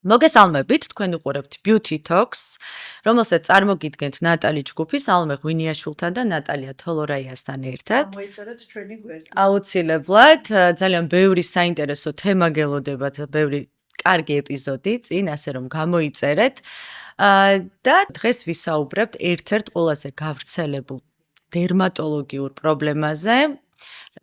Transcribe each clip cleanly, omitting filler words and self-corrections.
მოგესალმებით, თქვენ უყურებთ Beauty Talks, რომელსაც წარმოგიდგენთ ნატალი ჯგუფი, სალომე ღვინიაშვილთან და ნატალია თოლორაიასთან ერთად. მოიწერეთ ჩვენი გვერდი. აუცილებლად, ძალიან ბევრი საინტერესო თემა გელოდებათ, ბევრი კარგი ეპიზოდი წინ, ასე რომ გამოიწერეთ. და დღეს ვისაუბრებთ ერთ-ერთ ყველაზე გავრცელებულ დერმატოლოგიურ პრობლემაზე.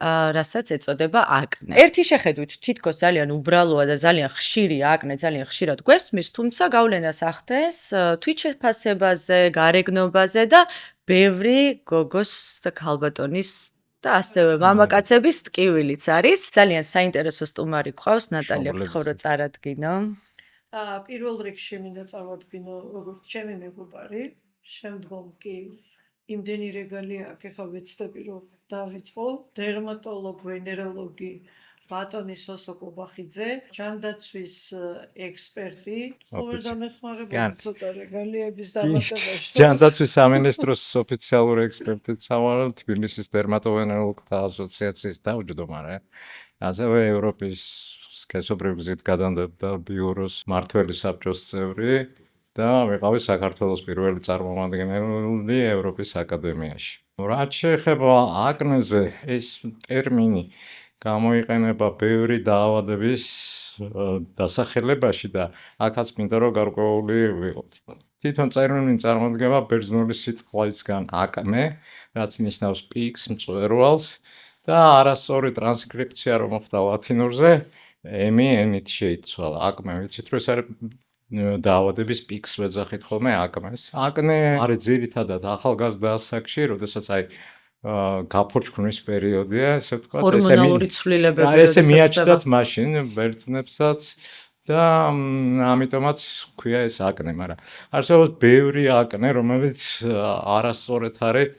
რასაც ეწოდება აკნე. ერთი შეხედვით თითქოს ძალიან უბრალოა და ძალიან ხშირი აკნე, ძალიან ხშირად გვესმის, თუმცა გავლენას ახდენს თვით შეფასებაზე, გარეგნობაზე და ბევრი გოგოს და ქალბატონის და ასევე მამაკაცების ტკივილიც არის. ძალიან საინტერესო სტუმარი გვყავს, ნატალია, გთხოვ რომ წარადგინო. პირველ რიგში მინდა წავადგინო როგორც ჩემი მეგობარი, შემდგომ კი იმდენი რეგალია აქ ახლა ვეცდები რომ დავიწყო დერმატოლოგ, ვენეროლოგი ბატონი სოსო კობახიძე, ჯანდაცვის ექსპერტი, ყოველ დამეხმარება ცოტა რეგალიების დამატებაში. ჯანდაცვის სამინისტროს ოფიციალური ექსპერტიც ვარ, თბილისის დერმატოვენეროლოგთა ასოციაციის თავმჯდომარე. ასევე ევროპის სქესობრივი გზით გადამდებდა ბიუროს მმართველი საბჭოს წევრი და ვიყავი საქართველოს პირველი წარმომადგენელი ევროპის აკადემიაში. რაც შეეხება აკნეზე, ეს ტერმინი გამოიყენება ბევრი დაავადების დასახელებაში და აქაც მინდა რომ გარკვეული ვიყოთ. თვითონ ტერმინი წარმოდგება ბერძნული სიტყვისგან აკნე, რაც ნიშნავს პიქს, მწვერვალს და არასწორი ტრანსკრიფცია რომ მოხდა ლათინურზე, ემი-ენით შეიცვალა. აკნე ვიცით რომ ეს არის დაავადების პიქს ვეძახით ხოლმე აკნეს. აკნე არის ძირითადად ახალგაზრდა ასაკში, როდესაც გაფორჩქვის პერიოდია, ესე ვთქვათ, ჰორმონალური ცვლილებები ესე მიაჩნდათ მაშინ ბერძნებსაც და ამიტომაც ქვია ეს აკნე, მაგრამ არსებობს ბევრი აკნე, რომელიც არასწორად არის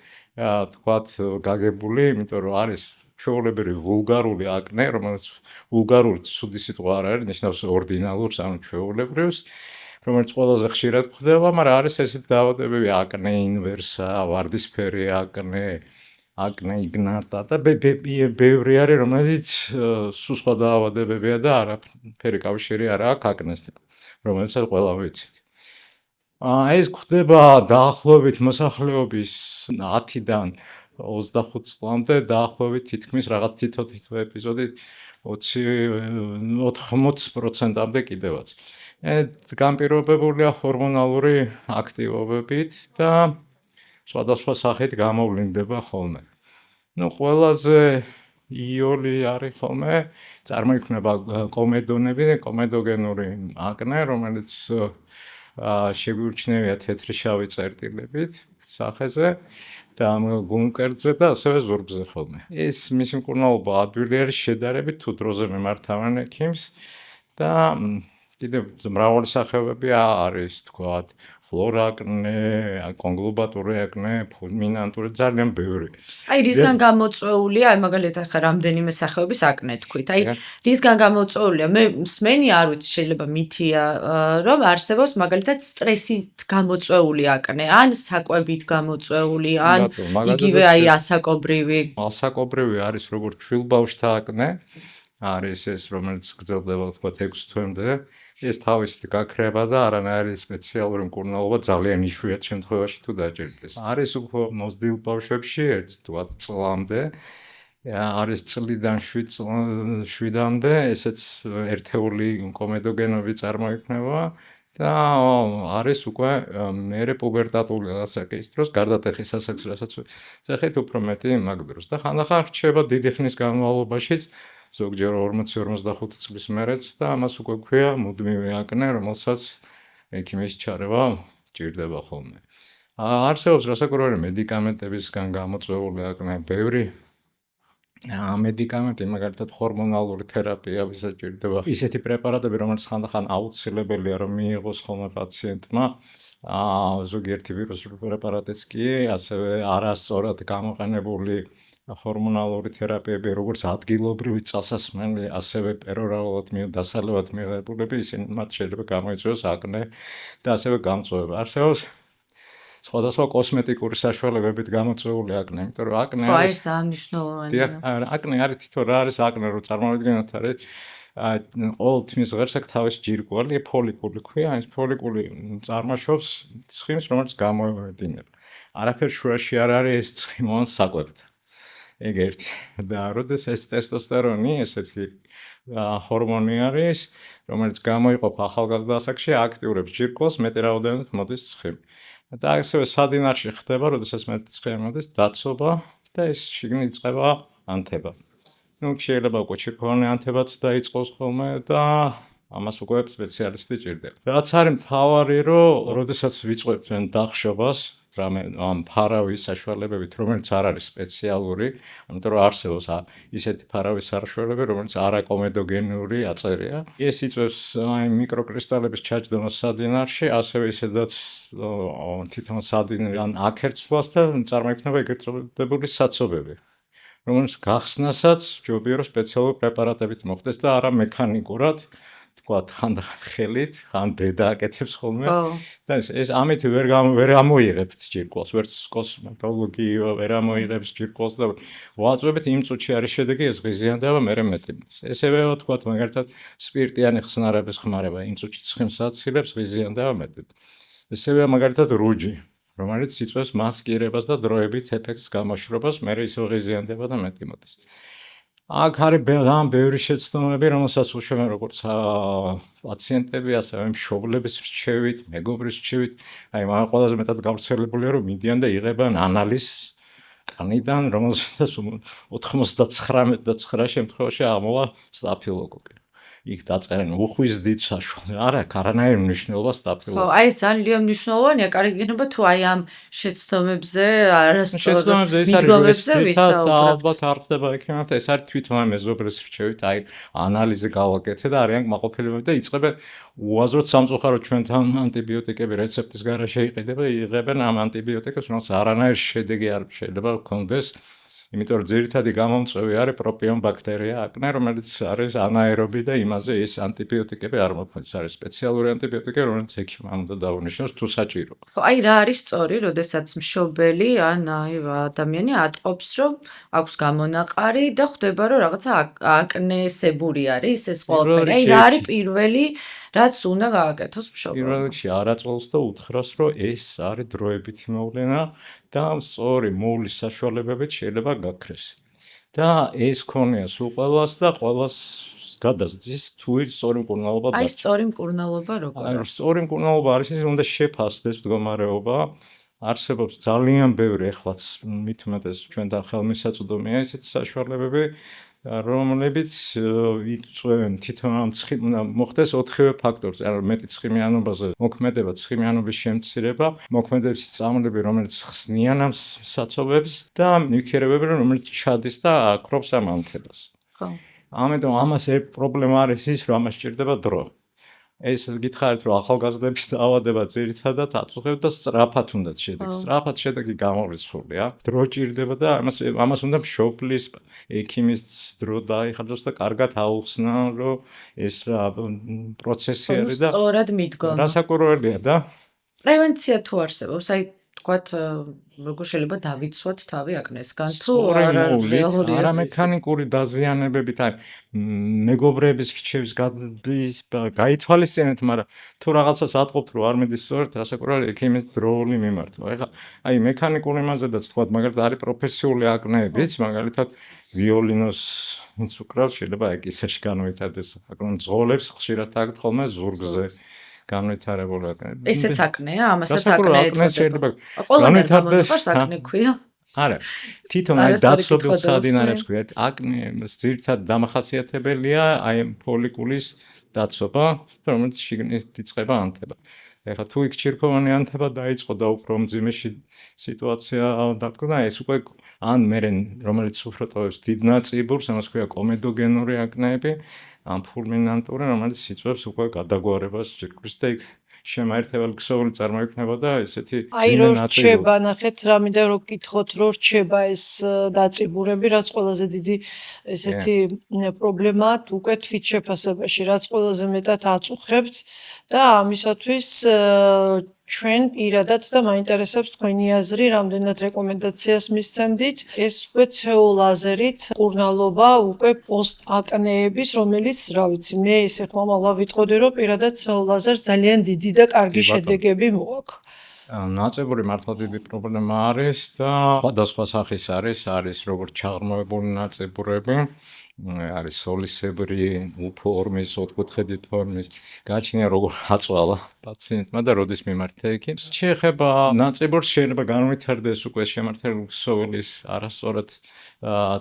თქვათ გაგებული, იმიტომ რომ არის ჩვეულებრივი ვულგარული აკნე, რომელიც ვულგარული ცუდი სიტყვა არ არის, ნიშნავს ორდინალურს, ანუ ჩვეულებრივს, რომელიც ყველაზე ხშირად გვხვდება, მაგრამ არის ესეთი დაავადებები, აკნე ინვერსა, ვარდისფერი აკნე, აკნე იგნატა და ბევრი არის, რომელიც სულ სხვა დაავადებებია და არაფერი კავშირი არ აქვს აკნესთან, რომელსაც ყველა ვიცით. ეს გვხვდება დაახლოებით მოსახლეობის 10-დან 25 წლამდე, დაახლოებით თითქმის რაღაც თითო ეპიზოდი 80%-ამდე კიდევაც. განპირობებულია ჰორმონალური აქტივობებით და სხვადასხვა სახით გამოვლინდება ხოლმე. ყველაზე იოლი არის ხოლმე, წარმოიქმნება კომედონები, კომედოგენური აკნე, რომელიც შეგვიჩნევია თეთრი შავი წერტილებით სახეზე და გულმკერდზე და ასევე ზურგზე ხოლმე. ეს მისი მკურნალობა ადვილი არის შედარებით თუ დროზე მიმართავენ ექიმს და კიდევ მრავალი სახეობები არის, თქვათ, ფლორაკნე, კონგლობატური აკნე, ფულმინანტური, ძალიან ბევრი. რისგან გამოწვეულია, მაგალითად ახლა რამდენიმე სახეობის აკნე თქვით. რისგან გამოწვეულია? მე მსმენი არ ვიცი, შეიძლება მითია, რომ არსებობს მაგალითად სტრესით გამოწვეული აკნე, ან საკვებით გამოწვეული, ან იგივე ასაკობრივი. ასაკობრივი არის როგორც შვილბავშვთა აკნე, არის ეს, რომელიც გრძელდება თქვათ 6 თვემდე. ეს თავისით გაქრება და არანაირი სპეციალური მკურნალობა ძალიან იშვიათ შემთხვევაში თუ დაჭირდეს. არის უფრო მოზრდილ ბავშვებში, თქვათ წლამდე, არის წლიდან 7-მდე, ესეც ერთეული კომედოგენები წარმოიქმნება და არის უკვე მერე პუბერტატული ასაკის დროს, გარდატეხის ასაკს, რასაც ვეძახით, უფრო მეტი მაგ დროს და ხანდახან რჩება დიდი ხნის განმავლობაშიც, ზოგჯერ 40-45 წლის მერეც და ამას უკვე ქვია მუდმივი აკნე, რომელსაც ექიმის ჩარევა ჭირდება ხოლმე. არსებობს რასაკვირველი მედიკამენტებისგან გამოწვეული აკნე, ბევრი მედიკამენტი, მაგალითად ჰორმონალური თერაპია ვისაჭირდება. ისეთი პრეპარატები, რომელიც ხანდახან აუცილებელია რომ მიიღოს ხოლმე პაციენტმა, ზოგიერთი ვირუსული პრეპარატიც კი, ასევე არასწორად გამოყენებული ჰორმონალური თერაპიები, როგორც ადგილობრივი წასასმელი, ასევე პერორალურად დასალევად მიღებულები, ისინი მათ შეიძლება გამოიწვიოს აკნე და ასევე გამწვევება. არსებობს სხვადასხვა კოსმეტიკური საშუალებებით გამოწვეული აკნე, იმიტომ რომ აკნე არის ამნიშნულოვანია. აკნე არის თითო რა არის აკნე, რომ წარმოვიდგინოთ, არის ყოველთვის ღერს აქვს თავის ჯირკვალი, ფოლიკული ქვია, ეს ფოლიკული წარმოშობს ცხიმს, რომელიც გამოედინება. არაფერ შუაში არ არის ეს ცხიმოვან საკვებთან. ეგ ერთი. და როდეს ეს ტესტოსტერონი, ესეთი ჰორმონი არის, რომელიც გამოიყოფა ახალგაზრდა ასაკში, აქტიურებს ჯირკვალს, მეტი რაოდენობით მოდის ცხიმი. და ასევე სადინარში ხდება, როდესაც მეტი ცხიმი მოდის, დაცობა და ეს შიგნით იწყება ანთება. შეიძლება უკვე ჩირქოვანი ანთებაც დაიწყოს ხოლმე და ამას უკვე სპეციალისტი ჭირდება. რაც არის მთავარი, რომ როდესაც ვიწყებთ დახშობას, ამ ფარავის საშუალებებით, რომელიც არ არის სპეციალური, ამიტომ რომ არსებობს ისეთი ფარავის საშუალებები, რომელიც არაკომედოგენური აწერია. ეს იწვევს აი მიკროკრისტალების ჩაჯდომას სადინარში, ასევე ისედაც თვითონ სადინარიდან აკერცვლას და წარმოიქმნება ეგრეთ წოდებული საცობები. რომელიც გახსნასაც ჯობია რომ სპეციალური პრეპარატებით მოხდეს და არა მექანიკურად, თქვათ, ხან ხელით, ხან დედა აკეთებს ხოლმე. და ეს ამით ვერ ამოიღებთ ჯირკვალს, ვერც კოსმეტოლოგია ვერ ამოიღებს ჯირკვალს და ვაწვევთ იმ წუთში არის შედეგი ეს ღიზიანდება მერე მეტი. ესევე თქვათ, მაგალითად, სპირტიანი ხსნარების ხმარება იმ წუთში ცხიმს აცილებს, ღიზიანდება მეტი. ესევე მაგალითად რუჯი რომელიც იწვევს მასკირებას და დროებით ეფექტს გამოშრობას, მერე ისევ ღიზიანდება და მეტი მოდის. აქ არის ბევრი შეცდომები, რომელსაც უშვებენ როგორც პაციენტები, ასევე მშობლების რჩევით, მეგობრის რჩევით. აი, მაგ ყველაზე მეტად გავრცელებულია, რომ მიდიან და იღებენ ანალიზს კანიდან, რომელსაც 99 შემთხვევაში აღმოვა სტაფილოკოკი. იქ დაწერენ უხვისდით საშუალება. არა, არანაირი მნიშვნელობა სტაფილოკოკი. აი ეს ძალიან მნიშვნელოვანია, კარგი იქნება თუ აი ამ შეცდომებზე არასწორ მიდგომებზე ვისაუბრებთ. ალბათ არ ხდება ექიმებთან, ეს არის თვითონ ამ მეზობლის რჩევით, აი ანალიზი გავაკეთე და არიან კმაყოფილებები და იწყებენ უაზროდ სამწუხაროდ ჩვენთან ანტიბიოტიკები რეცეპტის გარეშე იყიდება, იღებენ ამ ანტიბიოტიკებს, რომელსაც არანაირი შედეგი არ შეიძლება ჰქონდეს. იმიტომ რომ ძირითადი გამომწვევი არის პროპიონ ბაქტერია აკნე, რომელიც არის ანაერობი და იმაზე ეს ანტიბიოტიკები არ მოქმედებს. არის სპეციალური ანტიბიოტიკები, რომელიც ექიმმა უნდა დაუნიშნოს თუ საჭირო. აი რა არის სწორი, როდესაც მშობელი ან აი ადამიანი ატყობს, რომ აქვს გამონაყარი და ხვდება, რომ რაღაცა აკნესებური არის ეს ყველაფერი. აი რა არის პირველი, რაც უნდა გააკეთოს მშობელმა? პირველ რიგში არაწყობს და უთხრას, რომ ეს არის დროებითი მოვლენა და სწორი მოვლის საშუალებებით შეიძლება გაქრეს. და ეს ქონია სულ ყველას და ყველას გადასდის თუ ის სწორი მკურნალობა აი სწორი მკურნალობა როგორ? აი სწორი მკურნალობა არის ის, უნდა შეფასდეს მდგომარეობა. არსებობს ძალიან ბევრი ეხლაც მით უმეტეს ჩვენთან ხელმისაწვდომია ესეთი საშუალებები, რომლებიც იწვევენ თვითონ ამ ცხიმს მოხდეს 4-ვე ფაქტორზე, ანუ მეტი ცხიმიანობაზე მოქმედება, ცხიმიანობის შემცირება, მოქმედების წამლები, რომელიც ხსნიან ამ საცობებს და ნივთიერებები, რომელიც ჩადის და აკრობს ამ ანთებას. ხო. ამიტომ ამას პრობლემა არის ის, რომ ამას სჭირდება დრო. ეს გითხარით, რომ ახალგაზრდების დაავადება ძირითადად აწუხებს და სწრაფად უნდათ შედეგი. სწრაფად შედეგი გამორიცხულია. დრო ჭირდება და ამას უნდა მშობლის, ექიმის დრო დაიხარჯოს და კარგად აუხსნა, რომ ეს პროცესი არის და სწორად მიდგომა. რასაკვირველია და პრევენცია თუ არსებობს, აი თქვათ როგორ შეიძლება დავიცვათ თავი აკნესგან თუ რეალურია? არამექანიკური დაზიანებებით, აი მეგობრების რჩევის გაითვალისწინეთ, მაგრამ თუ რაღაცას ატყობთ, რომ არ მიდის სწორად, რასაკვირველია ექიმის დროული მიმართვა. ეხლა აი მექანიკურ იმაზედაც თქვათ, მაგალითად არის პროფესიული აკნეებიც, მაგალითად ვიოლინოს ვინც უკრავს, შეიძლება ეკისერში განვითარდეს. აკნე ძღოლებს ხშირად აქვთ ხოლმე ზურგზე. განვითარებული აკნე. ესეც აკნეა, ამასაც აკნე ეწოდება. განვითარდეს აკნე ქვია? არა. თვითონ აი დაცობილ სადინარებს ქვია. აკნეს ძირითადად დამახასიათებელია აი ფოლიკულის დაცობა, რომელიც შიგნით იწყება ანთება. ეხლა თუ იქ ჩირქოვანი ანთება დაიწყო და უფრო მძიმეში სიტუაცია დადგა, ეს უკვე ან მერე რომელიც უფრო ტოვებს დიდ ნაწიბურს, ამას ქვია კომედოგენური აკნეები, ან ფულმინანტური, რომელიც იწვევს უკვე გადაგვარებას ჯირკვლის და იქ შემაერთებელი ქსოვილი წარმოიქმნება და ესეთი აი რომ რჩება, ნახეთ, რამინდა რომ გითხოთ, რომ რჩება ეს დაწიბურები, რაც ყველაზე დიდი ესეთი პრობლემაა უკვე თვით შეფასებაში, რაც ყველაზე მეტად აწუხებთ და ამისათვის ჩვენ პირადად და მაინტერესებს თქვენი აზრი, რამდენად რეკომენდაციას მისცემდით. ეს უკვე CO ლაზერით მკურნალობა უკვე პოსტ-აკნეების, რომელიც, რა ვიცი, მე ესე ხმამაღლა ვიტყოდი, რომ პირადად CO ლაზერს ძალიან დიდი და კარგი შედეგები მოაქვს. ნაწებული მართლა დიდი პრობლემა არის და სხვადასხვა სახის არის როგორც ჩაღრმავებული ნაწებურები, არის სოლისებრი, უფორმის, ოთხკუთხედი ფორმის, გააჩნია როგორ აწვალა პაციენტმა და როდის მიმართა ექიმს. შეეხება ნაწებურს შეიძლება განვითარდეს უკვე შემართული ქსოვილის არასწორად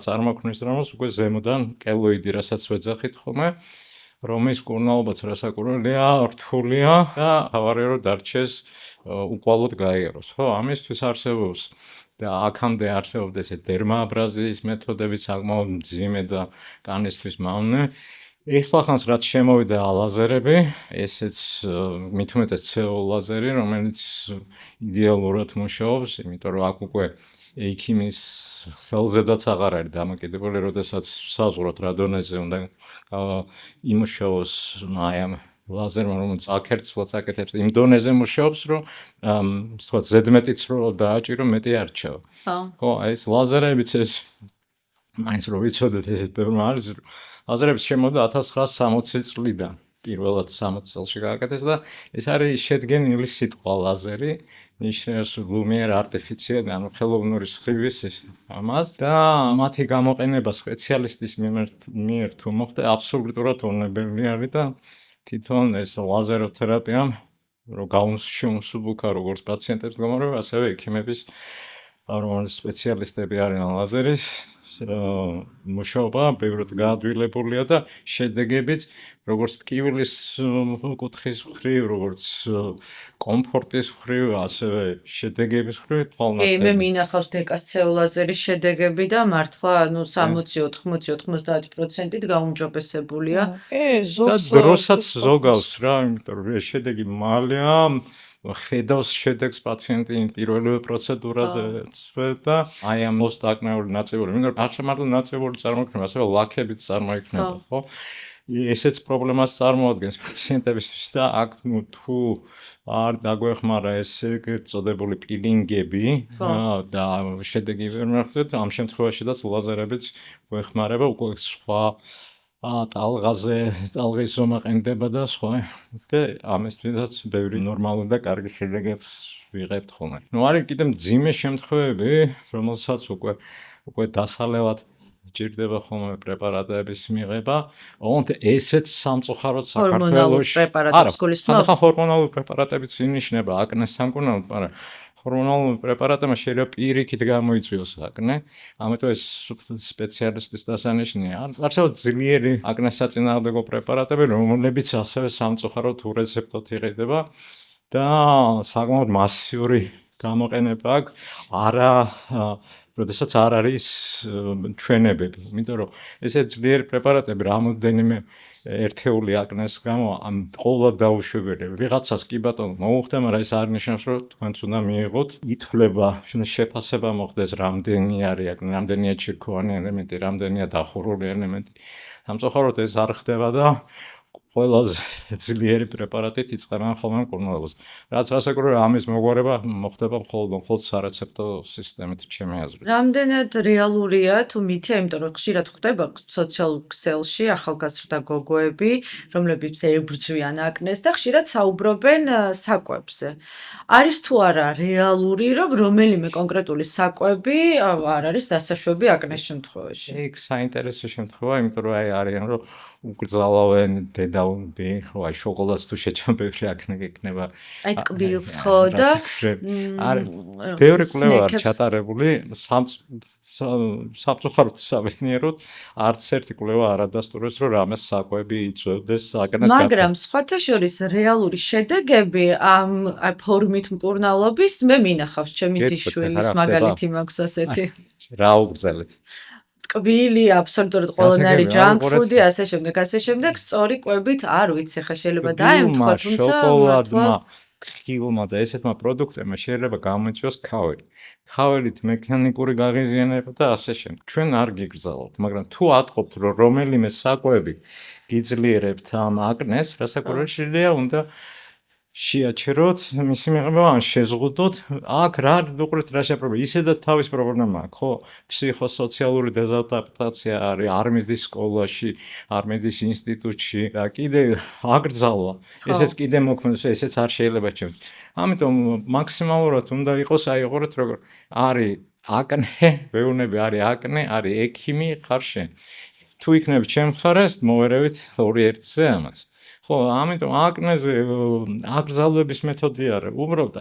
წარმოქმნის დროს უკვე ზემოდან კელოიდი, რასაც ვეძახით ხოლმე, რომის მკურნალობაც რასაკვირველია, რთულია და ავარია რომ დარჩეს უკვალოდ გაიაროს. ხო, ამისთვის არსებობს და აქამდე არსებობდა ესე დერმააბრაზიის მეთოდები საკმაოდ მძიმე და კანისთვის მავნე. ეხლახანს რაც შემოვიდა ლაზერები, ესეც მით უმეტეს CO ლაზერი, რომელიც იდეალურად მუშაობს, იმიტომ რომ აქ უკვე ექიმის ხელზედაც აღარ არის დამოკიდებული, როდესაც საზღვრად რა დონეზე უნდა იმუშაოს აი ამ ლაზერმა, რომელიც აკერცვლას აკეთებს, იმ დონეზე მუშაობს, რომ სხვა ზედმეტიც რო დააჭირო, მეტი არ რჩება. ხო, აი ეს ლაზერებიც ეს მაინც რო ვიცოდეთ ესეთ ბევრმა არის, ლაზერებს შემოვიდა 1960 წლიდან. პირველად 60 წელში გააკეთეს და ეს არის შედგენილი სიტყვა ლაზერი, ნიშნავს ლუმიერ არტიფიციალ, ანუ ხელოვნური სხივის ამას და მათი გამოყენება სპეციალისტის მიერ თუ მოხდა აბსოლუტურად უნებელი არის და თვითონ ეს ლაზეროთერაპია რომ გაუმსუბუქა როგორც პაციენტებს გამორება, ასევე ექიმების რომელიც სპეციალისტები არიან ლაზერის მუშაობა ბევრად გაადვილებულია და შედეგებიც როგორც ტკივილის კუთხის მხრივ, როგორც კომფორტის მხრივ, ასევე შედეგების მხრივ თვალნათელი. მე მინახავს დეკას CO ლაზერის შედეგები და მართლა 60, 80, 90%-ით გაუმჯობესებულია. და დროსაც ზოგავს რა, იმიტომ რომ ეს შედეგი მალეა ხედავს შედეგს პაციენტი პირველივე პროცედურაზე და აი ამ პოსტ-აკნეული ნაწებული, იმიტომ რომ არ მარტო ნაწებული წარმოიქმნება, ასევე ლაქებით წარმოიქმნება, ხო? ესეც პრობლემას წარმოადგენს პაციენტებისთვის და აქ თუ არ დაგვეხმარა ეს წოდებული პილინგები და შედეგი ვერ მივხვდეთ, ამ შემთხვევაშიდაც ლაზერებიც გვეხმარება უკვე სხვა ტალღის ზომა ყენდება და სხვა და ამისთვისაც ბევრი ნორმალური და კარგი შედეგებს ვიღებთ ხოლმე. ნუ არის კიდევ მძიმე შემთხვევები, რომელსაც უკვე დასალევად ჭირდება ხოლმე პრეპარატების მიღება, ოღონდ ესეც სამწუხაროდ საქართველოში პრეპარატებს გულისხმობთ? ჰორმონალური პრეპარატებიც ინიშნება აკნეს სამკურნალოდ, მაგრამ ჰორმონალურ პრეპარატებმა შეიძლება პირიქით გამოიწვიოს აკნე, ამიტომ ეს სპეციალისტის დასანიშნია. არსებობს ძლიერი აკნეს საწინააღმდეგო პრეპარატები, რომლებიც ასევე სამწუხაროდ ურეცეპტოდ იყიდება და საკმაოდ მასიური გამოყენება აქვს, როდესაც არ არის ჩვენებები, იმიტომ რომ ესე ძლიერი პრეპარატები რამოდენიმე ერთეული აკნეს გამო ამ ყოველად დაუშვებელია. ვიღაცას კი ბატონო მოუხდა, მაგრამ ეს არ ნიშნავს, რომ თქვენც უნდა მიიღოთ. ითვლება, შეფასება მოხდეს, რამდენი არის აკნე, რამდენია ჩირქოვანი ელემენტი, რამდენია დახურული ელემენტი. სამწუხაროდ ეს არ ხდება და ყველაზე ძლიერი პრეპარატით იწყებენ ხოლმე მკურნალობას. რაც რასაკვირველია, ამის მოგვარება მოხდება მხოლოდ სარეცეპტო სისტემით, ჩემი აზრით. რამდენად რეალურია თუ მითია, იმიტომ რომ ხშირად ხდება სოციალურ ქსელში ახალგაზრდა გოგოები, რომლებიც ებრძვიან აკნეს და ხშირად საუბრობენ საკვებზე. არის თუ არა რეალური, რომ რომელიმე კონკრეტული საკვები არ არის დასაშვები აკნეს შემთხვევაში? ეგ საინტერესო შემთხვევაა, იმიტომ რომ არიან რომ უკრძალავენ დედაუნები, ხო, აი შოკოლადს თუ შეჭამბებრი აკნე გექნება. აი ტკბილს ხო და ბევრი კვლევა არის ჩატარებული, სამწუხაროდ საბედნიეროდ არც ერთი კვლევა არ ადასტურებს, რომ რამეს საკვები იწვევდეს აკნეს გაქრა. მაგრამ სხვათა შორის რეალური შედეგები ამ ფორმით მკურნალობის მე მინახავს ჩემი დისშვილის მაგალითი მაქვს ასეთი. რა უგრძელეთ? ტკბილი, აბსოლუტურად ყველანაირი junk food-ი, ასე შემდეგ, სწორი კვებით, არ ვიცი, ხა შეიძლება დაემთხვა, თუმცა შოკოლადმა, ხილმა და ესეთმა პროდუქტებმა შეიძლება გამოიწვიოს ქაველი. ქაველით მექანიკური გაღიზიანება და ასე შემდეგ. ჩვენ არ გიგრძელოთ, მაგრამ თუ ატყობთ, რომ რომელიმე საკვები გიძლიერებთ ამ აკნეს, რასაკვირველია უნდა შეაჩეროთ მისი მიღება ან შეზღუდოთ აქ რა უყურეთ რა შეპრობლემა ისედაც თავის პრობლემა აქვს ხო ფსიქოსოციალური დეზადაპტაცია არის არ მიდის სკოლაში არ მიდის ინსტიტუტში და კიდე აკრძალვა ესეც კიდე მოქმედებს ესეც არ შეიძლება ჩემს ამიტომ მაქსიმალურად უნდა იყოს აი უყურეთ როგორ არის აკნე ვეუნები არის აკნე არის ექიმი ხარ შენ თუ იქნებ ჩემ მხარეს მოვერევით 2-1-ზე ამას ხო, ამიტომ აკნეზე აკრძალვების მეთოდი არის. უბრალოდ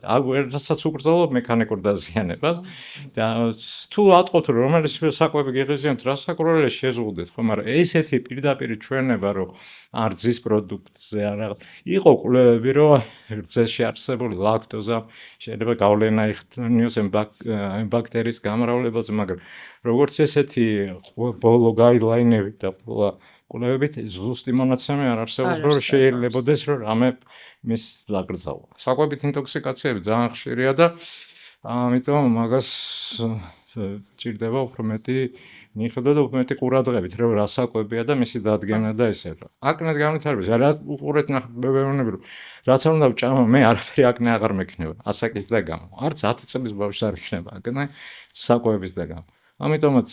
რასაც უკრძალავ მექანიკურ დაზიანებას და თუ ატყობთ რომ რომელიც საკვები გიღიზიანთ, რა საკურველია შეზღუდეთ, ხო, მაგრამ ესეთი პირდაპირ ჩვენება რომ არძის პროდუქტზე არა იყო კვლევები რომ რძეში არსებული ლაქტოზა შეიძლება გავლენა იქნიოს ბაქტერიის გამრავლებაზე, მაგრამ როგორც ესეთი ბოლო გაიდლაინები და კვლევებით ზუსტი მონაცემი არ არსებობს რომ შეიძლებაოდეს რომ რამე მის ლაგრძალვა. საკვებით ინტოქსიკაციები ძალიან ხშირია და ამიტომ მაგას ჭირდება უფრო მეტი მიხედვა და უფრო მეტი ყურადღებით რომ რა საკვებია და მისი დადგენა და ესე რა. აკნეს განვითარების რა უყურეთ ნახებებები რომ რაც არ უნდა ვჭამო მე არაფერი აკნე აღარ მექნება ასაკის და გამო. არც 10 წლის ბავშვს არ იქნება აკნე საკვების და გამო. ამიტომაც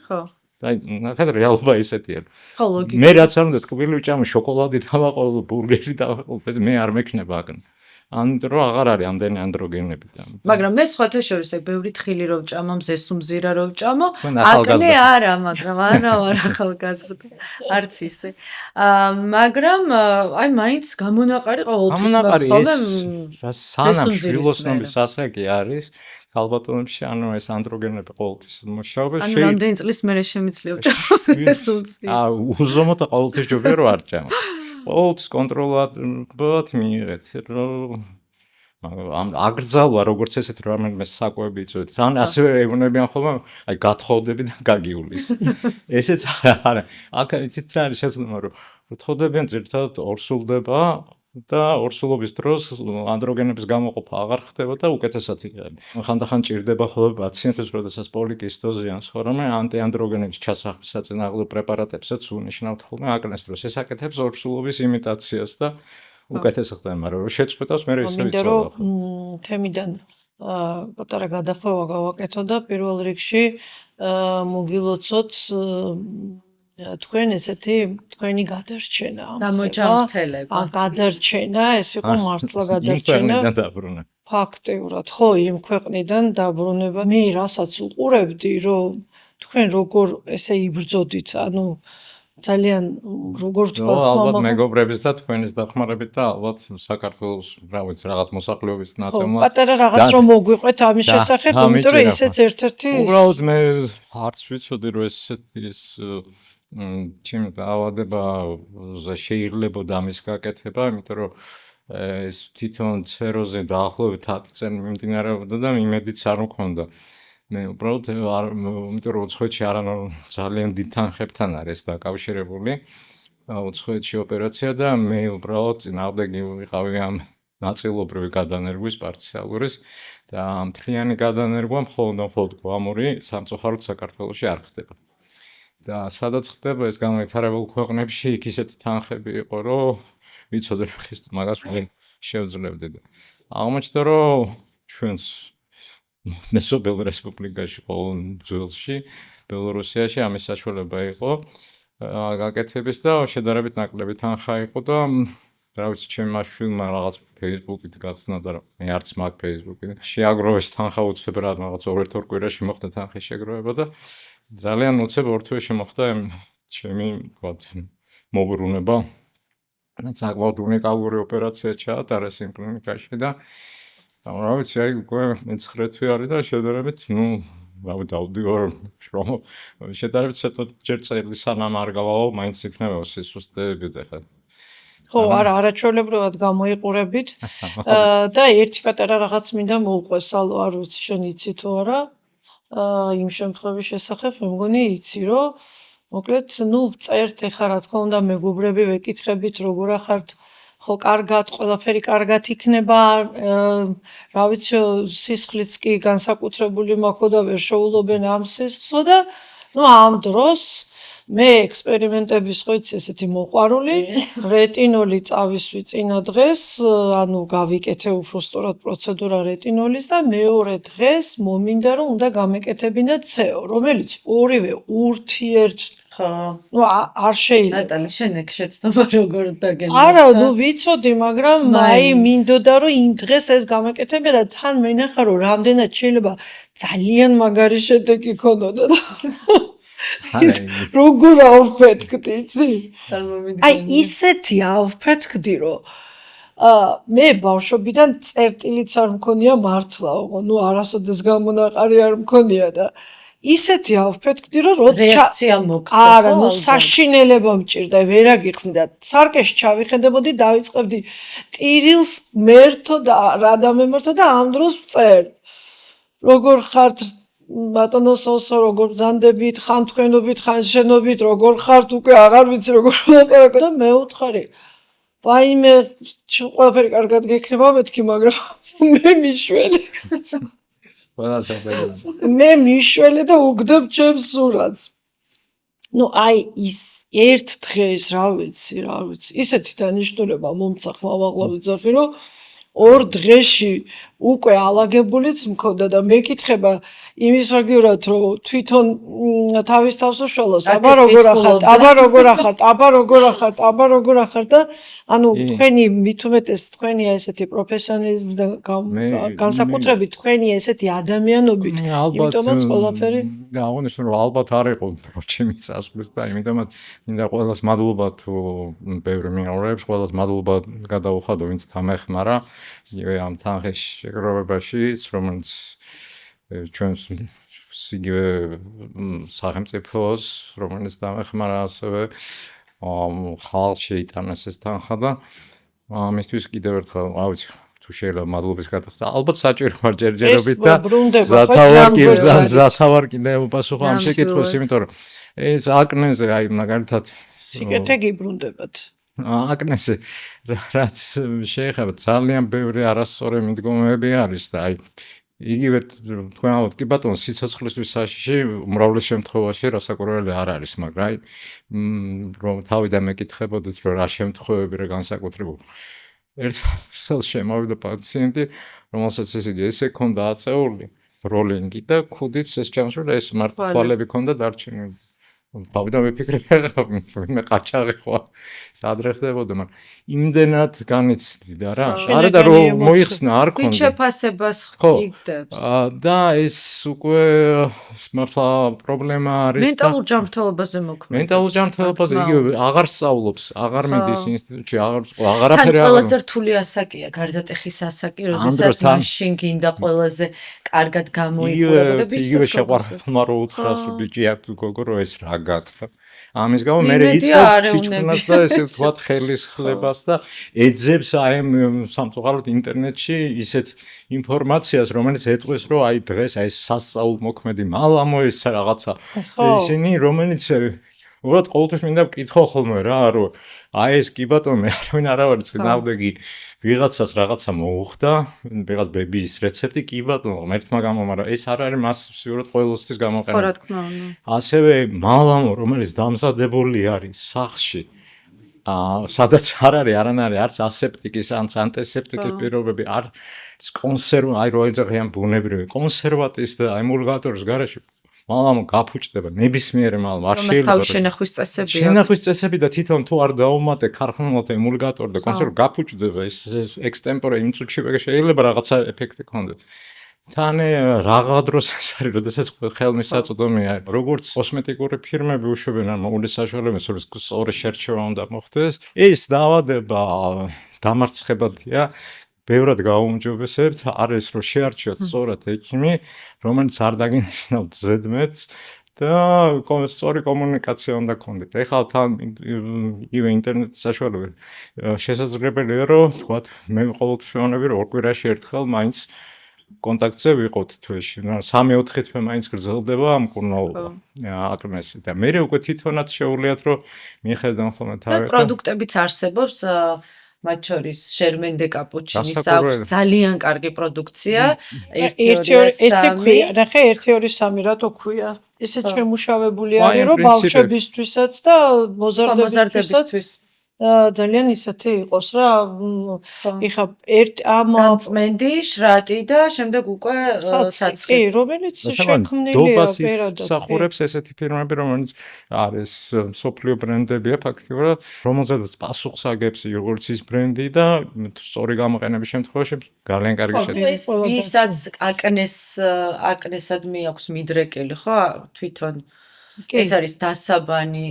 ხო და ნახეთ რეალობა ისეთია. ხო ლოგიკა. მე რაც არ უნდა ტკბილი ვჭამო შოკოლადი დავაყოლო ბურგერი დავაყოლო მე არ მექნება აკნე. ამიტომ რომ აღარ არის ამდენი ანდროგენები და მაგრამ მე სხვათა შორის აი ბევრი თხილი რო ვჭამო მზესუ მზირა რო ვჭამო აკნე არა მაგრამ არა ახალგაზრდა არც ისე მაგრამ აი მაინც გამონაყარი ყოველთვის რა სანამ შვილოსნობის ასაკი არის ალბათონებში ანუ ეს ანდროგენები ყოველთვის მუშაობენ ანუ რამდენი წლის მერე შემიძლია ვჭამო მზესუ მზირა უზომოდ ყოველთვის ჯობია რომ არ ჭამო ყოველთვის კონტროლად მიიღეთ რომ ამ აკრძალვა როგორც ესეთ რამე საკვები იწვევთ თან ასევე ეუბნებიან ხოლმე აი გათხოვდები და გაგიulis ესეც არა აქ იცით რა არის შესაძლოა რომ თხოვდებიან ძირთადად ორსულდება და ორსულობის დროს ანდროგენების გამოყოფა აღარ ხდება და უკეთესად იყენებენ. ხანდახან ჭირდება ხოლმე პაციენტებს, როდესაც პოლიკისტოზიანს ხოლმე ანტიანდროგენების ჩასახვის საწინააღმდეგო პრეპარატებსაც უნიშნავთ ხოლმე აკნეს დროს. ეს აკეთებს ორსულობის იმიტაციას და უკეთესად ხდება, მაგრამ რომ შეწყვეტავს მე ისე ვიცოდი. თემიდან პატარა გადახვევა გავაკეთო და პირველ რიგში მოგილოცოთ თქვენ ესეთი თქვენი გადარჩენა გამოჯანმრთელება გადარჩენა ეს იყო მართლა გადარჩენა ფაქტიურად ხო იმ ქვეყნიდან დაბრუნება მე რასაც უყურებდი რომ თქვენ როგორ ესე იბრძოდით ანუ ძალიან როგორ თქვა ალბათ მეგობრების და თქვენის დახმარებით და ალბათ საქართველოს რა ვიცი რაღაც მოსახლეობის ნაწილმა პატარა რაღაც რომ მოგვიყვეთ ამის შესახებ იმიტომ რომ ესეც ერთ-ერთი უბრალოდ მე არც ვიცოდი რომ ეს ჩემი დაავადება შეიძლებოდა ამის გაკეთება, იმიტომ რომ ეს თვითონ ცეროზე დაახლოებით 10 წელი მიმდინარეობდა და იმედიც არ მქონდა. მე უბრალოდ იმიტომ რომ უცხოეთში ძალიან დიდ თანხებთან არის დაკავშირებული. უცხოეთში ოპერაცია და მე უბრალოდ წინააღმდეგი ვიყავი ამ ნაწილობრივი გადანერგვის პარციალურის და მთლიანი გადანერგვა მხოლოდ გვამური სამწუხაროდ საქართველოში არ ხდება. და სადაც ხდება ეს განვითარებულ ქვეყნებში იქ ისეთი თანხები იყო რომ ვიცოდი რომ ხის მაგას ვერ შევძლებდი და აღმოჩნდა რომ ჩვენს მესობელ რესპუბლიკაში ყოველ ძველში ბელორუსიაში ამის საშუალება იყო გაკეთების და შედარებით ნაკლები თანხა იყო და რა ვიცი ჩემი მაშვილმა რაღაც Facebook-ით გახსნა და მე არც მაგ Facebook-ი შეაგროვეს თანხა უცებრად რაღაც 2-2 კვირაში მოხდა თანხის შეგროვება და ძალიან უცებ ორ თვეში მოხდა ჩემი ვთქვათ მოbrunება და საკმაოდ უნიკალური ოპერაცია ჩაატარეს იმ კლინიკაში და რა ვიცი აი უკვე მე-9 თვე არის და შედარებით დავდივარ რომ შედარებით ჯერ წელი სანამ არ გავავალ მაინც იქნება სისუსტეები და ხა ხო არა არაჩვეულებრივად გამოიყურებით და ერთი პატარა რაღაც მინდა მოვყვეს ალო არ ვიცი შენ იცი თუ არა იმ შემთხვევის შესახებ მე მგონი იცი რომ მოკლედ ნუ წერთ ეხლა რა თქმა უნდა მეგობრები ვეკითხებით როგორ ახართ ხო კარგად ყველაფერი კარგად იქნება რა ვიცი სისხლიც კი განსაკუთრებული მაქვს და ვერ შეულობენ ამ სისხლსო და ნუ ამ დროს მე ექსპერიმენტების ხო იცი ესეთი მოყვარული, რეტინოლი წავისვი წინა დღეს, ანუ გავიკეთე უფრო სწორად პროცედურა რეტინოლის და მეორე დღეს მომინდა რომ უნდა გამეკეთებინა CO, რომელიც ორივე ურთიერთ ხო. ნუ არ შეიძლება. ნატალი, შენ ეგ შეცდომა როგორ დაგენდა? არა, ნუ ვიცოდი, მაგრამ აი მინდოდა რომ იმ დღეს ეს გამეკეთებია და თან მენახა რომ რამდენად შეიძლება ძალიან მაგარი შედეგი ქონოდა და როგორ ავფეთქდი, იცი? აი ისეთი ავფეთქდი რომ მე ბავშვობიდან წერტილიც არ მქონია მართლა, ნუ არასოდეს გამონაყარი არ მქონია და ისეთი ავფეთქდი რომ რეაქცია მოგცა. არა, ნუ საშინელება მჭირდა, ვერ აგიხსნი და სარკეში ჩავიხედებოდი, დავიწყებდი ტირილს მერთო და რა დამემართო და ამ დროს ვწერ. როგორ ხართ ბატონო სოსო, როგორ ბრძანდებით, ხან თქვენობით, ხან შენობით, როგორ ხართ, უკვე აღარ ვიცი როგორ ვლაპარაკო და მეუთხარი. ვაიმე, ყველაფერი კარგად გექნება მეთქი, მაგრამ მე მიშველი. მე მიშველი და უგდებ ჩემს სურათს. ნუ აი ის ერთ დღეს რა ვიცი, ისეთი დანიშნულება მომცა ხმამაღლავი ძაფი, რომ ორ დღეში უკვე ალაგებულიც მქონდა და მეკითხება იმის ვაგივრად, რომ თვითონ თავის თავს უშველოს, აბა როგორ ახართ, აბა როგორ ახართ და ანუ თქვენი მithumetes თქვენი ესეთი პროფესიონალიზმი და განსაკუთრებით თქვენი ესეთი ადამიანობით, იმიტომაც ყველაფერი აღნიშნე რომ ალბათ არ იყო პროჩემი წასვლის და იმიტომაც მინდა ყველას მადლობა თუ ბევრი მეურვეებს, ყველას მადლობა გადაუხადო ვინც დამეხმარა ამ თანხის შეგროვებაში, რომელიც ჩვენს იგივე სახელმწიფოს, რომელიც დამეხმარა ასევე ხალხს შეიტანეს ეს თანხა და ამისთვის კიდევ ერთხელ, რა ვიცი, თუ შეიძლება მადლობის გადახდა. ალბათ საჭირო ვარ ჯერჯერობით და ზათავარ კიდევ უპასუხო ამ შეკითხვას, იმიტომ რომ ეს აკნეზე, აი მაგალითად სიკეთე გიბრუნდებათ. აკნეზე რაც შეეხება ძალიან ბევრი არასწორი მიდგომები არის და აი იგივე თქვენ ალბათ კი ბატონო სიცოცხლისთვის საშიში უმრავლეს შემთხვევაში რასაკვირველი არ არის, მაგრამ აი რომ თავიდან მეკითხებოდეთ რომ რა შემთხვევები რა განსაკუთრებულ ერთხელ შემოვიდა პაციენტი, რომელსაც ესე ქონდა აწეული როლინგი და ქუდიც ეს ჩამშორდა, ეს მარტო თვალები ქონდა დარჩენილი. თავიდან ვიფიქრე, მე ყაჩაღი ხო სადრე ხდებოდა, მაგრამ იმდენად განიცდიდა რა. არა და რომ მოიხსნა არ ქონდა. შეფასებას იგდებს. და ეს უკვე მართლა პრობლემა არის. მენტალურ ჯანმრთელობაზე მოქმედებს. მენტალურ ჯანმრთელობაზე იგივე აღარ სწავლობს, აღარ მიდის ინსტიტუტში, აღარაფერი აღარ. ყველაზე რთული ასაკია, გარდატეხის ასაკი, როდესაც მაშინ გინდა ყველაზე კარგად გამოიყურება და იგივე შეყვარება რო უთხრას ბიჭი აქ გოგო რო ეს რა გაკეთდა. ამის გამო მე იწყებს სიჩქვნას და ესე ვთქვათ ხელის ხლებას და ეძებს აი სამწუხაროდ ინტერნეტში ისეთ ინფორმაციას, რომელიც ეტყვის რომ აი დღეს აი სასწაულ მოქმედი მალამო ეს რაღაცა ისინი რომელიც უბრალოდ ყოველთვის მინდა ვკითხო ხოლმე რა რომ აი ეს კი ბატონო მე არავინ არ ვარ წინააღმდეგი ვიღაცას რაღაცა მოუხდა, ვიღაც ბებიის რეცეპტი კი ბატონო, ერთმა გამომარა, ეს არ არის მასიურად ყოველთვის გამოყენება. ხო რა თქმა უნდა. ასევე მალამო, რომელიც დამზადებული არის სახლში, სადაც არ არის არანაირი არც ასეპტიკის, არც ანტისეპტიკის პირობები, არც კონსერვა, აი რო ეძახიან ბუნებრივი კონსერვატის და ემულგატორის გარეშე მალამ გაფუჭდება ნებისმიერი მალამ არ შეიძლება რომ შენახვის წესები აქვს. შენახვის წესები და თვითონ თუ არ დაუმატე ქარხნულთა ემულგატორი და კონსერვა გაფუჭდება ეს ექსტემპორე იმ წუთში შეიძლება რაღაცა ეფექტი ქონდეს. თან რაღა დროს ეს არის, როდესაც ხელმისაწვდომია. როგორც კოსმეტიკური ფირმები უშვებენ ამ მოულის საშუალებას, რომ სწორი შერჩევა უნდა მოხდეს, ეს დაავადება დამარცხებადია. ბევრად გაუმჯობესებთ, არის რომ შეარჩიოთ სწორად ექიმი, რომელიც არ დაგინიშნავთ ზედმეტს და სწორი კომუნიკაცია უნდა გქონდეთ. ეხლა თან იგივე ინტერნეტის საშუალებით შესაძლებელია რომ თქვათ მე ყოველთვის ვეუბნები რომ ორ კვირაში ერთხელ მაინც კონტაქტზე ვიყოთ თვეში. 3-4 თვე მაინც გრძელდება მკურნალობა აკნესი და მე უკვე თვითონაც შეუძლიათ რომ მიხედავ ხოლმე თავი და პროდუქტებიც არსებობს მათ შორის შერმენ დე კაპუჩინის აქვს ძალიან კარგი პროდუქცია 1-2-3 ნახე 1-2-3 რატო ქვია ისე შემუშავებული აი, არის, ამ რომ პრინციპი- ბავშვებისთვისაც და მოზარდებისთვისაც მოზარდებისთვის ძალიან ისეთი იყოს რა, ეხა ამ გამწმენდი, შრატი და შემდეგ უკვე საცხი, საცხი. კი, რომელიც შექმნილია დობას პირადად. ისახურებს ესეთი ფირმები, რომელიც არის სოფლიო ბრენდებია ფაქტიურად, რომელზედაც პასუხს აგებს როგორც ის ბრენდი და სწორი გამოყენების შემთხვევაში ძალიან კარგი შედეგი. ეს ვისაც აკნესადმი აქვს მიდრეკილი, ხო? თვითონ ეს არის დასაბანი.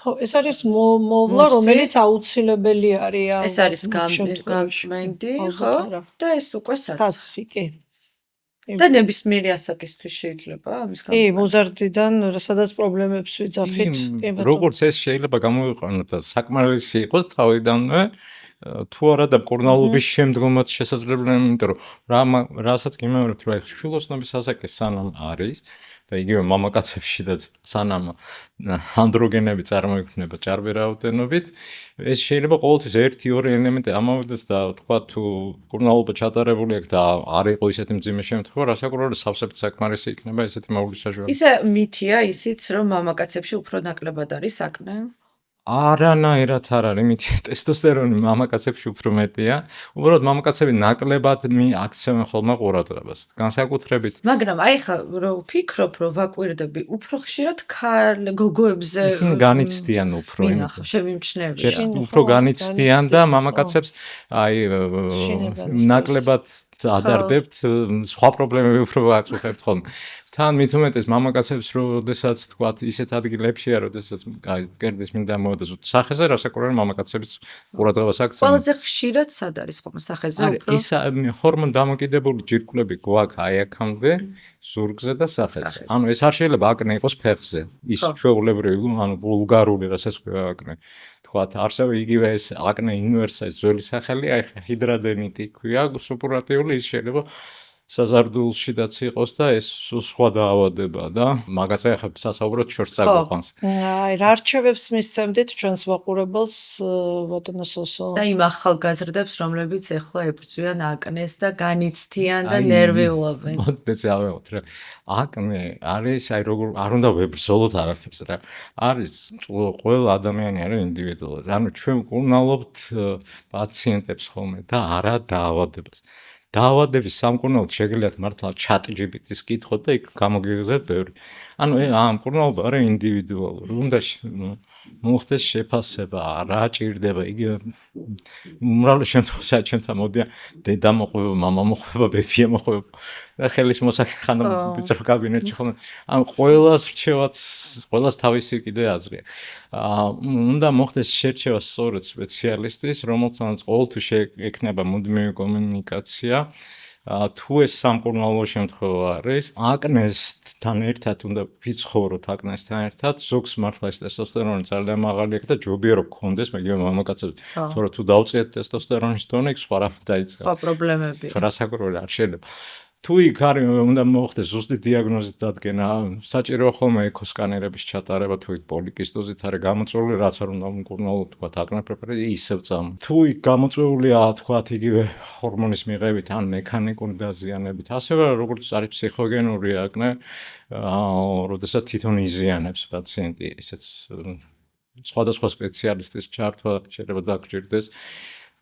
ხო, ეს არის მოვლა, რომელიც აუცილებელი არის. ეს არის გამწმენდი, ხო? და ეს უკვე საცხი. საცხი, კი. და ნებისმიერი ასაკისთვის შეიძლება ამის კი, მოზარდიდან, სადაც პრობლემებს ვიძახით. როგორც ეს შეიძლება გამოვიყენოთ და საკმარისი იყოს თავიდანვე, თუ არა და მკურნალობის შემდგომაც შესაძლებელია, იმიტომ რომ რასაც გიმეორებთ, რომ ეს შვილოსნობის ასაკი სანამ არის და იგივე მამაკაცებშიდაც სანამ ანდროგენები წარმოიქმნება ჭარბი რაოდენობით, ეს შეიძლება ყოველთვის 1-2 ელემენტი ამოვიდეს და თქვა თუ მკურნალობა ჩატარებული აქვს და არ იყო ისეთი მძიმე შემთხვევა, რასაკვირველია სავსებით საკმარისი იქნება ესეთი მოვლის საშუალება. ისე მითია ისიც, რომ მამაკაცებში უფრო ნაკლებად არის აკნე? არანაირად არ არის მითი ტესტოსტერონი მამაკაცებში უფრო მეტია. უბრალოდ მამაკაცები ნაკლებად აქცევენ ხოლმე ყურადღებას. განსაკუთრებით მაგრამ აი ხა რომ ვფიქრობ, რომ ვაკვირდები უფრო ხშირად გოგოებზე ისინი განიცდიან უფრო მინახავ, შემიმჩნევია. უფრო განიცდიან და მამაკაცებს აი ნაკლებად ადარდებთ, სხვა პრობლემები უფრო აწუხებთ ხოლმე. თან მით უმეტეს მამაკაცებს როდესაც თქვათ ისეთ ადგილებშია, როდესაც აი კერდის მინდა მოვიდეს სახეზე, რასაკვირველია მამაკაცების ყურადღებას აქცევენ. ყველაზე ხშირად სად არის ხოლმე სახეზე უფრო? ის ჰორმონ დამოკიდებული ჯირკვლები გვაქვს აი აქამდე ზურგზე და სახეზე. ანუ ეს არ შეიძლება აკნე იყოს ფეხზე. ის ჩვეულებრივი, ანუ ბულგარული რასაც ქვია აკნე. თქვათ არსებობს იგივე ეს აკნე ინვერსა ეს ძველი სახელი, აი ჰიდრადენიტი ქვია, სუპურატიული ის შეიძლება საზარდულშიდაც იყოს და ეს სხვა დაავადება და მაგაზე ახლა სასაუბროთ შორს წაგვიყვანს. აი რა რჩევებს მისცემდით ჩვენს მაყურებელს ბატონო სოსო? და იმ ახალგაზრდებს, რომლებიც ეხლა ებრძვიან აკნეს და განიცდიან და ნერვიულობენ. მოდით ავიღოთ რა. აკნე არის აი როგორ არ უნდა ვებრძოლოთ არაფერს რა. არის ყველა ადამიანი არის ინდივიდუალური. ანუ ჩვენ ვკურნალობთ პაციენტებს ხოლმე და არა დაავადებას. დაავადების სამკურნალოდ შეგიძლიათ მართლა ChatGPT-ს კითხოთ და იქ გამოგიგზავნოთ ბევრი. ანუ ამ მკურნალობა არის ინდივიდუალური. უნდა მოხდეს შეფასება, რა ჭირდება, იგივე უმრავლეს შემთხვევაში ჩემთან მოდიან დედა მოყვება, მამა მოყვება, ბებია მოყვება და ხელის მოსაკი ხანდა ვიწრო კაბინეტში ხოლმე. ამ ყველას რჩევაც, ყველას თავისი კიდე აზრი აქვს. უნდა მოხდეს შერჩევა სწორედ სპეციალისტის, რომელთანაც ყოველთვის შეექნება მუდმივი კომუნიკაცია. თუ ეს სამკურნალო შემთხვევა არის, აკნესთან ერთად უნდა ვიცხოვროთ აკნესთან ერთად, ზოგს მართლა ეს ტესტოსტერონი ძალიან მაღალი აქვს და ჯობია რომ გქონდეს, მაგრამ მამაკაცებს თორე თუ დაუწიეთ ტესტოსტერონის დონე, სხვა რამე დაიწყება. სხვა პრობლემები. რასაკვირველია არ შეიძლება. თუ იქ არის უნდა მოხდეს ზუსტი დიაგნოზით დადგენა, საჭიროა ხოლმე ეკოსკანერების ჩატარება, თუ იქ პოლიკისტოზით არის გამოწვეული, რაც არ უნდა მკურნალობ, თქვა აკნე პრეპარატი ისევ წამ. თუ იქ გამოწვეულია, თქვა იგივე ჰორმონის მიღებით ან მექანიკური დაზიანებით, ასევე როგორც არის ფსიქოგენური აკნე, როდესაც თვითონ იზიანებს პაციენტი, ისეც სხვადასხვა სპეციალისტის ჩართვა შეიძლება დაგჭირდეს.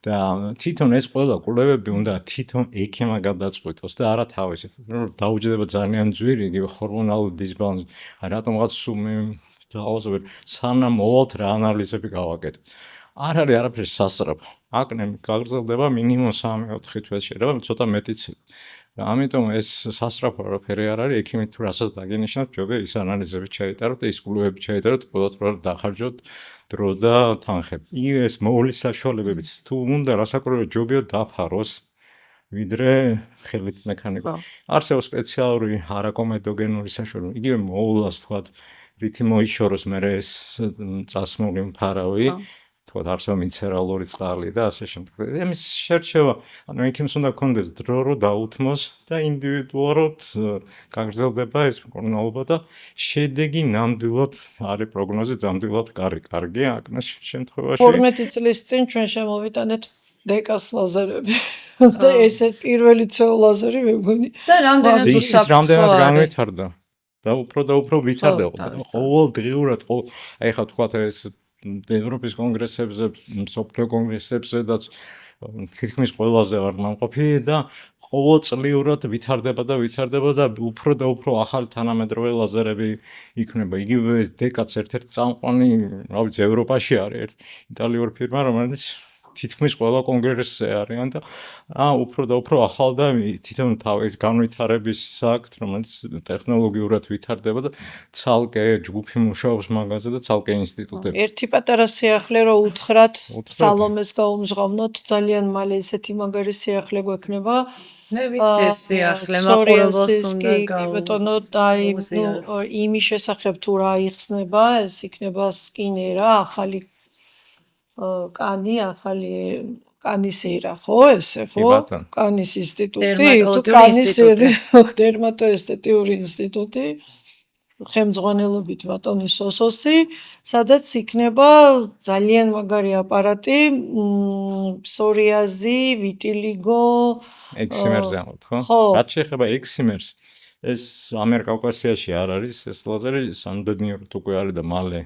და თვითონ ეს ყველა კვლევები უნდა თვითონ ექიმა გადაწყვიტოს და არა თავისით. დაუჯდება ძალიან ძვირი იგივე ჰორმონალური დისბალანსი. რატომღაც სუმი დაავადებით სანამ მოვალთ რა ანალიზები გავაკეთოთ. არ არის არაფერი სასწრაფო. აკნე გაგრძელდება მინიმუმ 3-4 თვეს, შეიძლება ცოტა მეტიც. ამიტომ ეს სასწრაფო არაფერი არ არის, ექიმი თუ რასაც დაგენიშნათ, ჯობია ის ანალიზები ჩაიტაროთ და ის კვლევები ჩაიტაროთ, ყოველდღიურად დახარჯოთ დრო და თანხები. ეს მოვლის საშუალებებიც თუ უნდა რასაკვირველია ჯობია დაფაროს ვიდრე ხელით მექანიკური. არსებობს სპეციალური არაკომედოგენური საშუალება. იგივე მოვლას თქვათ რითი მოიშოროს მე ეს წასმული მფარავი. თქვათ არსებობს მიცერალური წყალი და ასე შემდეგ. ამის შერჩევა, ანუ ექიმს უნდა გქონდეს დრო რომ დაუთმოს და ინდივიდუალურად გაგრძელდება ეს მკურნალობა და შედეგი ნამდვილად არის პროგნოზი ნამდვილად კარგი აკნეს შემთხვევაში. 12 წლის წინ ჩვენ შემოვიტანეთ დეკას ლაზერები. და ესე პირველი CO ლაზერი მე მგონი. და რამდენად ის რამდენად განვითარდა? და უფრო ვითარდებოდა. თავისთავად. ყოველდღიურად აი ხა თქვათ ეს ევროპის კონგრესებზე, მსოფლიო კონგრესებზედაც თითქმის ყველაზე ვარ ნამყოფი და ყოველწლიურად ვითარდება და უფრო ახალი თანამედროვე ლაზერები იქნება. იგივე ეს დეკაც ერთ-ერთი წამყვანი, რა ვიცი, ევროპაში არის იტალიური ფირმა, რომელიც თითქმის ყველა კონგრესზე არიან და უფრო ახალ და თვითონ თავის განვითარების საქმე, რომელიც ტექნოლოგიურად ვითარდება და ცალკე ჯგუფი მუშაობს მაგაზე და ცალკე ინსტიტუტები. ერთი პატარა სიახლე რო უთხრათ სალომეს გაუმჟღავნოთ ძალიან მალე ესეთი მაგარი სიახლე გვექნება მე ვიცი ეს სიახლე მაყურებელს უნდა ბატონო დაი იმის შესახებ თუ რა იხსნება ეს იქნება სკინერა ახალი კანის ერა ხო ესე ხო კანის ინსტიტუტი თუ კანის დერმატოესთეტიური ინსტიტუტი ხელმძღვანელობით ბატონი სოსოსი სადაც იქნება ძალიან მაგარი აპარატი ფსორიაზი ვიტილიგო ექსიმერზე ამბობთ ხო? რაც შეეხება ექსიმერს ეს ამიერკავკასიაში არ არის ეს ლაზერი სამდედნიეროდ უკვე არის და მალე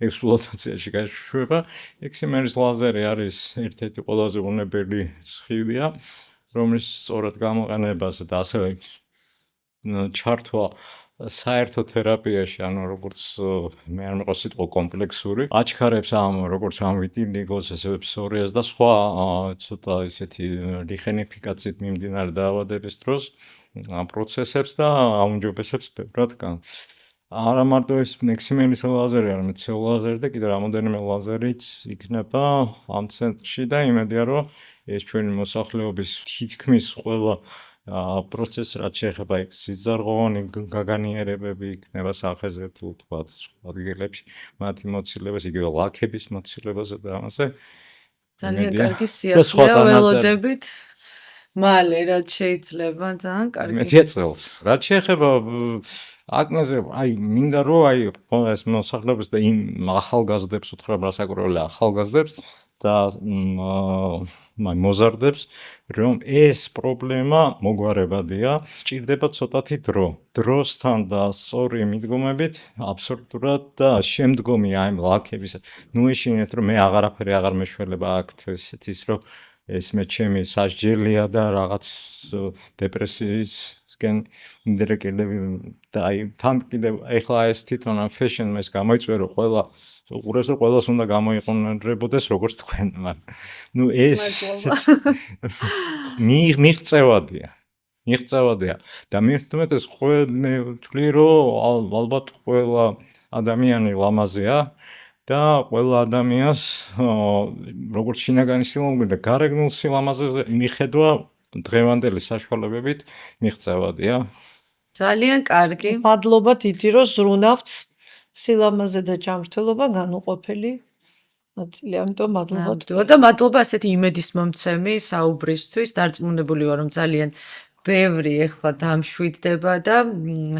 ექსპლუატაციაში გაიშვება. ექსიმერის ლაზერი არის ერთ-ერთი ყველაზე უნებელი სხივია, რომლის სწორად გამოყენებაზე და ასევე ჩართვა საერთო თერაპიაში, ანუ როგორც მე არ მეყავს სიტყვა კომპლექსური, აჩქარებს როგორც ამ ვიტილიგოს, ასევე ფსორიაზს და სხვა ცოტა ისეთი რიხენიფიკაციით მიმდინარე დაავადების დროს პროცესებს და აუმჯობესებს ბევრად არა მარტო ეს ექსიმერის ლაზერი, არამედ ლაზერი და კიდე რამოდენიმე ლაზერიც იქნება ამ ცენტრში და იმედია რომ ეს ჩვენი მოსახლეობის თითქმის ყველა პროცესს რაც შეეხება სიზარღვოვანი გაგანიერებები იქნება სახეზე თუ თქვათ სხვა ადგილებში მათი მოცილებას იგივე ლაქების მოცილებაზე და ამაზე ძალიან კარგი სიახლეა ველოდებით მალე რაც შეიძლება ძალიან კარგი მეთია წელს რაც შეეხება აკნეზე აი მინდა რომ აი ეს მოსახლეობის და იმ ახალგაზრდებს უთხრა რასაკურველია ახალგაზრდებს და მოზარდებს რომ ეს პრობლემა მოგვარებადია სჭირდება ცოტათი დროსთან და სწორი მიდგომებით აბსოლუტურად და შემდგომი აი ლაქების ნუ ეშინეთ რომ მე აღარაფერი აღარ მეშველება აქ ესეთ ის რომ ეს მე ჩემი სასჯელია და რაღაც დეპრესიისკენ ინდირექტები და აი თან კიდევ ეხლა ეს თვითონ ფეშენმა ეს გამოიწვია რომ ყველა უყურებს რომ ყველას უნდა გამოიყენებოდეს როგორც თქვენ მაგრამ ნუ ეს მიღწევადია და მერთმეტ ეს მე ვთვლი რომ ალბათ ყველა ადამიანი ლამაზია და ყველა ადამიანს როგორც შინაგანი სილამაზე და გარეგნულ სილამაზეზე მიხედვა დღევანდელი საშუალებებით მიღწევადია ძალიან კარგი მადლობა დიდი რომ ზრუნავთ სილამაზე და ჯანმრთელობა განუყოფელი ნაწილი ამიტომ მადლობა და მადლობა ასეთი იმედის მომცემი საუბრისთვის დარწმუნებული ვარ რომ ძალიან ბევრი ეხლა დამშვიდდება და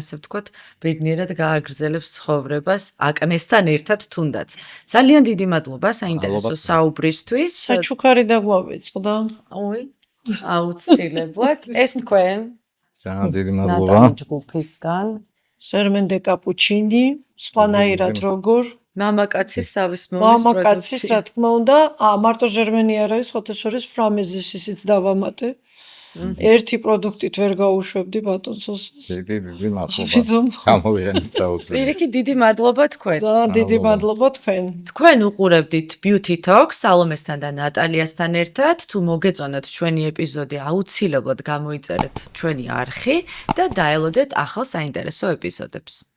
ასე ვთქვათ ბედნიერად გააგრძელებს ცხოვრებას აკნესთან ერთად თუნდაც ძალიან დიდი მადლობა საინტერესო საუბრისთვის საჩუქარი დაგვავეწყდა აუცილებლად ეს თქვენ ძალიან დიდი მადლობა ნატალი ჯგუფისგან ჟერმენ დე კაპუჩინი სხვანაირად როგორ მამაკაცის თავის მომის მამაკაცის რა თქმა უნდა მარტო ჟერმენი არ არის ხოთა შორის ფრამეზის ისიც დავამატე ერთი პროდუქტით ვერ გაუშვებდი ბატონსოს დიდი მადლობა გამოვიყენეთ საოცრად პირიქით დიდი მადლობა თქვენ ძალიან დიდი მადლობა თქვენ უყურებდით Beauty Talks სალომესთან და ნატალიასთან ერთად თუ მოგეწონათ ჩვენი ეპიზოდი აუცილებლად გამოიწერეთ ჩვენი არხი და დაელოდეთ ახალ საინტერესო ეპიზოდებს